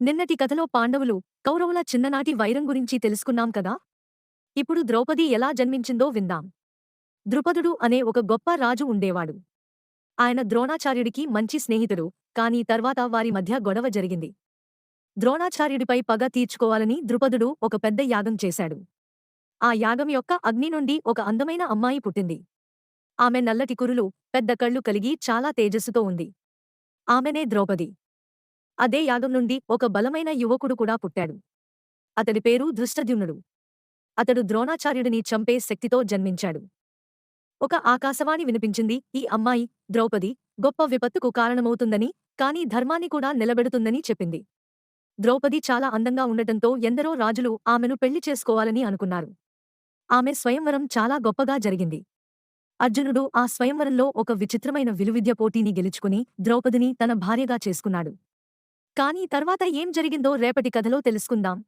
నిన్నటి కథలో పాండవులు, కౌరవుల చిన్ననాటి వైరం గురించి తెలుసుకున్నాం కదా. ఇప్పుడు ద్రౌపది ఎలా జన్మించిందో విందాం. ద్రుపదుడు అనే ఒక గొప్ప రాజు ఉండేవాడు. ఆయన ద్రోణాచార్యుడికి మంచి స్నేహితుడు, కానీ తర్వాత వారి మధ్య గొడవ జరిగింది. ద్రోణాచార్యుడిపై పగ తీర్చుకోవాలని ద్రుపదుడు ఒక పెద్ద యాగం చేశాడు. ఆ యాగం యొక్క అగ్ని నుండి ఒక అందమైన అమ్మాయి పుట్టింది. ఆమె నల్లటి కురులు, పెద్ద కళ్ళు కలిగి చాలా తేజస్సుతో ఉంది. ఆమెనే ద్రౌపది. అదే యాగం నుండి ఒక బలమైన యువకుడు కూడా పుట్టాడు. అతడి పేరు ధృష్టద్యుమ్నుడు. అతడు ద్రోణాచార్యుడిని చంపే శక్తితో జన్మించాడు. ఒక ఆకాశవాణి వినిపించింది, ఈ అమ్మాయి, ద్రౌపది, గొప్ప విపత్తుకు కారణమవుతుందని, కానీ ధర్మాన్ని కూడా నిలబెడుతుందని చెప్పింది. ద్రౌపది చాలా అందంగా ఉండటంతో ఎందరో రాజులు ఆమెను పెళ్లి చేసుకోవాలని అనుకున్నారు. ఆమె స్వయంవరం చాలా గొప్పగా జరిగింది. అర్జునుడు ఆ స్వయంవరంలో ఒక విచిత్రమైన విలువిద్య పోటీని గెలుచుకుని ద్రౌపదిని తన భార్యగా చేసుకున్నాడు. కానీ తర్వాత ఏం జరిగిందో రేపటి కథలో తెలుసుకుందాం.